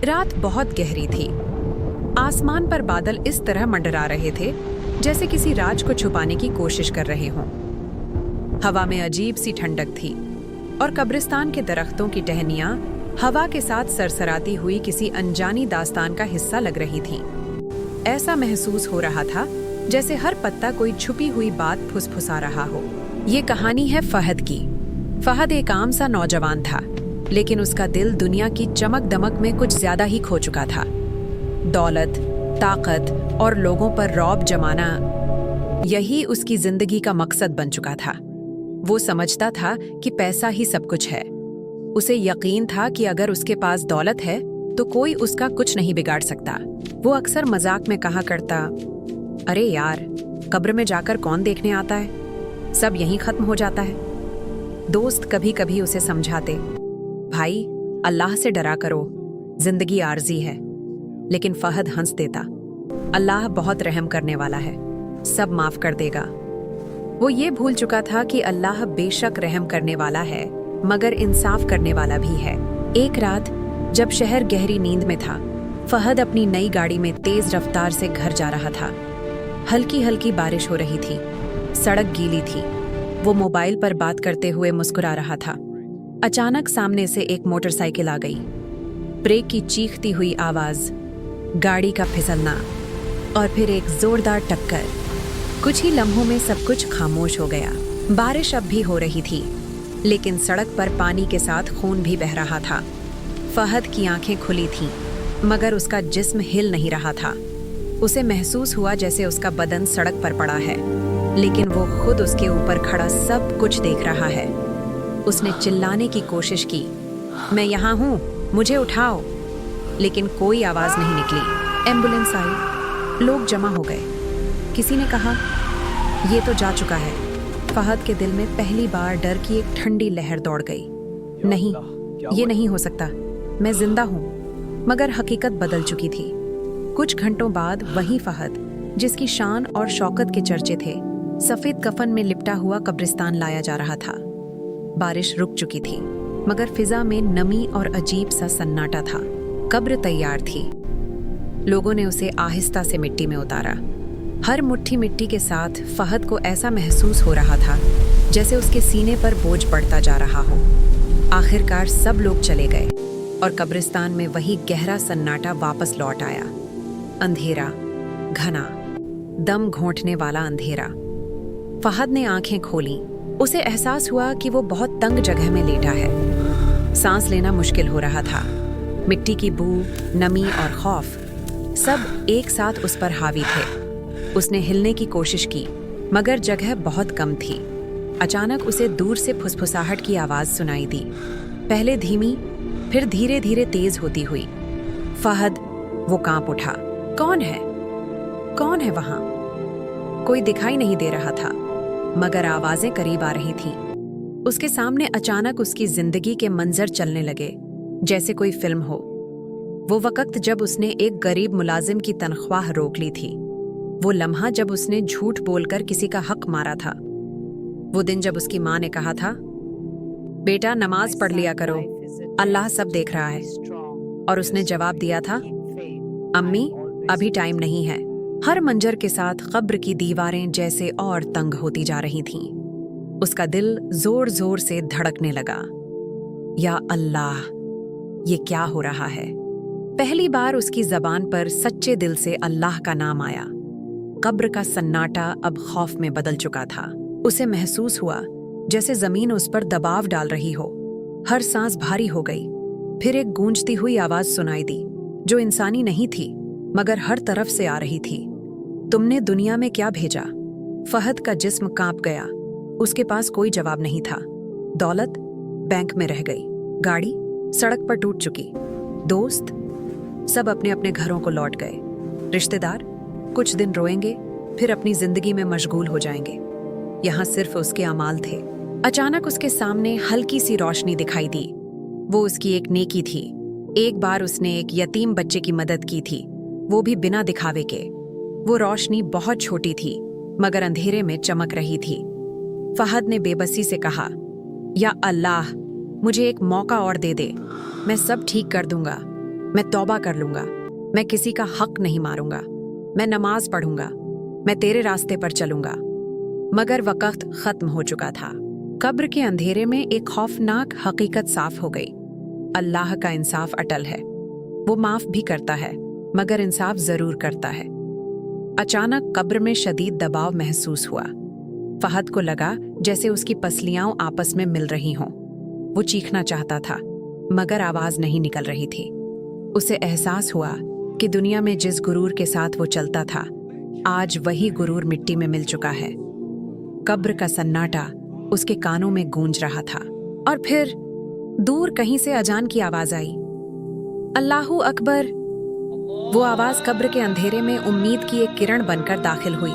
रात बहुत गहरी थी। आसमान पर बादल इस तरह मंडरा रहे थे जैसे किसी राज को छुपाने की कोशिश कर रहे हों। हवा में अजीब सी ठंडक थी और कब्रिस्तान के दरख्तों की टहनियां हवा के साथ सरसराती हुई किसी अनजानी दास्तान का हिस्सा लग रही थी। ऐसा महसूस हो रहा था जैसे हर पत्ता कोई छुपी हुई बात फुसफुसा रहा हो। ये कहानी है फहद की। फहद एक आम सा नौजवान था, लेकिन उसका दिल दुनिया की चमक दमक में कुछ ज्यादा ही खो चुका था। दौलत, ताकत और लोगों पर रौब जमाना, यही उसकी जिंदगी का मकसद बन चुका था। वो समझता था कि पैसा ही सब कुछ है। उसे यकीन था कि अगर उसके पास दौलत है तो कोई उसका कुछ नहीं बिगाड़ सकता। वो अक्सर मजाक में कहा करता, अरे यार, कब्र में जाकर कौन देखने आता है, सब यहीं खत्म हो जाता है। दोस्त कभी कभी उसे समझाते, भाई अल्लाह से डरा करो, जिंदगी आर्जी है। लेकिन फहद हंस देता, अल्लाह बहुत रहम करने वाला है, सब माफ कर देगा। वो ये भूल चुका था कि अल्लाह बेशक रहम करने वाला है, मगर इंसाफ करने वाला भी है। एक रात जब शहर गहरी नींद में था, फहद अपनी नई गाड़ी में तेज रफ्तार से घर जा रहा था। हल्की हल्की बारिश हो रही थी, सड़क गीली थी। वो मोबाइल पर बात करते हुए मुस्कुरा रहा था। अचानक सामने से एक मोटरसाइकिल आ गई। ब्रेक की चीखती हुई आवाज, गाड़ी का फिसलना और फिर एक जोरदार टक्कर। कुछ ही लम्हों में सब कुछ खामोश हो गया। बारिश अब भी हो रही थी, लेकिन सड़क पर पानी के साथ खून भी बह रहा था। फहद की आंखें खुली थीं, मगर उसका जिस्म हिल नहीं रहा था। उसे महसूस हुआ जैसे उसका बदन सड़क पर पड़ा है, लेकिन वो खुद उसके ऊपर खड़ा सब कुछ देख रहा है। उसने चिल्लाने की कोशिश की, मैं यहाँ हूँ, मुझे उठाओ, लेकिन कोई आवाज नहीं निकली। एम्बुलेंस आई, लोग जमा हो गए। किसी ने कहा, ये तो जा चुका है। फहद के दिल में पहली बार डर की एक ठंडी लहर दौड़ गई। नहीं, ये नहीं हो सकता, मैं जिंदा हूँ। मगर हकीकत बदल चुकी थी। कुछ घंटों बाद वही फहद, जिसकी शान और शौकत के चर्चे थे, सफेद कफन में लिपटा हुआ कब्रिस्तान लाया जा रहा था। बारिश रुक चुकी थी, मगर फिजा में नमी और अजीब सा सन्नाटा था। कब्र तैयार थी। लोगों ने उसे आहिस्ता से मिट्टी में उतारा। हर मुट्ठी मिट्टी के साथ फहद को ऐसा महसूस हो रहा था जैसे उसके सीने पर बोझ बढ़ता जा रहा हो। आखिरकार सब लोग चले गए और कब्रिस्तान में वही गहरा सन्नाटा वापस लौट आया। अंधेरा, घना, दम घोंटने वाला अंधेरा। फहद ने आंखें खोली। उसे एहसास हुआ कि वो बहुत तंग जगह में लेटा है। सांस लेना मुश्किल हो रहा था। मिट्टी की बू, नमी और खौफ सब एक साथ उस पर हावी थे। उसने हिलने की कोशिश की, मगर जगह बहुत कम थी। अचानक उसे दूर से फुसफुसाहट की आवाज सुनाई दी, पहले धीमी, फिर धीरे धीरे तेज होती हुई। फहद, वो कांप उठा। कौन है? कौन है वहां? कोई दिखाई नहीं दे रहा था, मगर आवाजें करीब आ रही थीं। उसके सामने अचानक उसकी जिंदगी के मंजर चलने लगे, जैसे कोई फिल्म हो। वो वक्त जब उसने एक गरीब मुलाजिम की तनख्वाह रोक ली थी। वो लम्हा जब उसने झूठ बोलकर किसी का हक मारा था। वो दिन जब उसकी माँ ने कहा था, बेटा नमाज पढ़ लिया करो, अल्लाह सब देख रहा है। और उसने जवाब दिया था, अम्मी अभी टाइम नहीं है। हर मंजर के साथ कब्र की दीवारें जैसे और तंग होती जा रही थीं। उसका दिल जोर जोर से धड़कने लगा। या अल्लाह, ये क्या हो रहा है? पहली बार उसकी जबान पर सच्चे दिल से अल्लाह का नाम आया। कब्र का सन्नाटा अब खौफ में बदल चुका था। उसे महसूस हुआ जैसे जमीन उस पर दबाव डाल रही हो। हर सांस भारी हो गई। फिर एक गूंजती हुई आवाज सुनाई दी, जो इंसानी नहीं थी, मगर हर तरफ से आ रही थी। तुमने दुनिया में क्या भेजा? फहद का जिस्म कांप गया। उसके पास कोई जवाब नहीं था। दौलत बैंक में रह गई, गाड़ी सड़क पर टूट चुकी, दोस्त सब अपने अपने घरों को लौट गए, रिश्तेदार कुछ दिन रोएंगे, फिर अपनी जिंदगी में मशगूल हो जाएंगे। यहाँ सिर्फ उसके अमाल थे। अचानक उसके सामने हल्की सी रोशनी दिखाई दी। वो उसकी एक नेकी थी। एक बार उसने एक यतीम बच्चे की मदद की थी, वो भी बिना दिखावे के। वो रोशनी बहुत छोटी थी, मगर अंधेरे में चमक रही थी। फहद ने बेबसी से कहा, या अल्लाह, मुझे एक मौका और दे दे, मैं सब ठीक कर दूंगा। मैं तौबा कर लूंगा, मैं किसी का हक नहीं मारूंगा, मैं नमाज पढ़ूंगा, मैं तेरे रास्ते पर चलूंगा। मगर वक्त खत्म हो चुका था। कब्र के अंधेरे में एक खौफनाक हकीकत साफ हो गई। अल्लाह का इंसाफ अटल है। वो माफ भी करता है, मगर इंसाफ जरूर करता है। अचानक कब्र में शदीद दबाव महसूस हुआ। फहद को लगा जैसे उसकी पसलियां आपस में मिल रही हों। वो चीखना चाहता था, मगर आवाज नहीं निकल रही थी। उसे एहसास हुआ कि दुनिया में जिस गुरूर के साथ वो चलता था, आज वही गुरूर मिट्टी में मिल चुका है। कब्र का सन्नाटा उसके कानों में गूंज रहा था। और फिर दूर कहीं से अजान की आवाज आई, अल्लाहू अकबर। वो आवाज कब्र के अंधेरे में उम्मीद की एक किरण बनकर दाखिल हुई।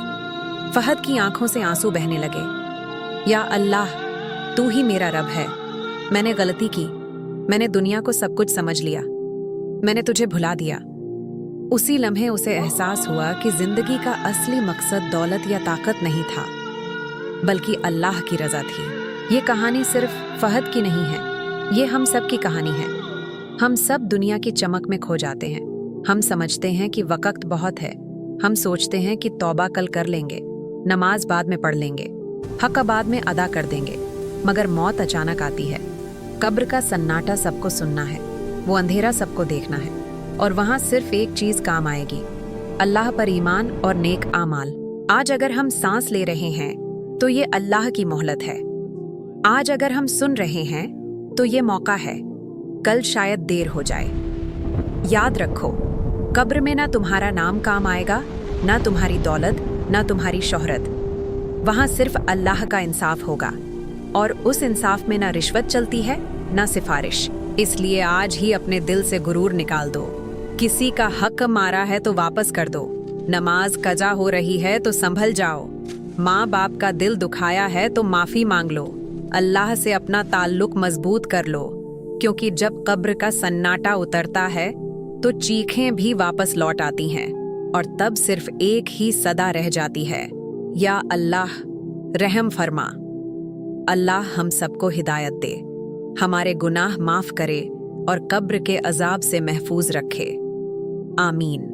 फहद की आंखों से आंसू बहने लगे। या अल्लाह, तू ही मेरा रब है। मैंने गलती की। मैंने दुनिया को सब कुछ समझ लिया। मैंने तुझे भुला दिया। उसी लम्हे उसे एहसास हुआ कि जिंदगी का असली मकसद दौलत या ताकत नहीं था, बल्कि अल्लाह की रजा थी। ये कहानी सिर्फ फहद की नहीं है, ये हम सब की कहानी है। हम सब दुनिया की चमक में खो जाते हैं। हम समझते हैं कि वक्त बहुत है। हम सोचते हैं कि तौबा कल कर लेंगे, नमाज बाद में पढ़ लेंगे, हक बाद में अदा कर देंगे। मगर मौत अचानक आती है। कब्र का सन्नाटा सबको सुनना है, वो अंधेरा सबको देखना है, और वहाँ सिर्फ एक चीज काम आएगी, अल्लाह पर ईमान और नेक आमाल। आज अगर हम सांस ले रहे हैं तो ये अल्लाह की मोहलत है। आज अगर हम सुन रहे हैं तो ये मौका है, कल शायद देर हो जाए। याद रखो, कब्र में ना तुम्हारा नाम काम आएगा, ना तुम्हारी दौलत, ना तुम्हारी शोहरत। वहां सिर्फ अल्लाह का इंसाफ होगा, और उस इंसाफ में ना रिश्वत चलती है, ना सिफारिश। इसलिए आज ही अपने दिल से गुरूर निकाल दो। किसी का हक मारा है तो वापस कर दो। नमाज कजा हो रही है तो संभल जाओ। माँ बाप का दिल दुखाया है तो माफी मांग लो। अल्लाह से अपना ताल्लुक मजबूत कर लो, क्योंकि जब कब्र का सन्नाटा उतरता है तो चीखें भी वापस लौट आती हैं, और तब सिर्फ एक ही सदा रह जाती है, या अल्लाह रहम फरमा। अल्लाह हम सबको हिदायत दे, हमारे गुनाह माफ करे और कब्र के अजाब से महफूज रखे। आमीन।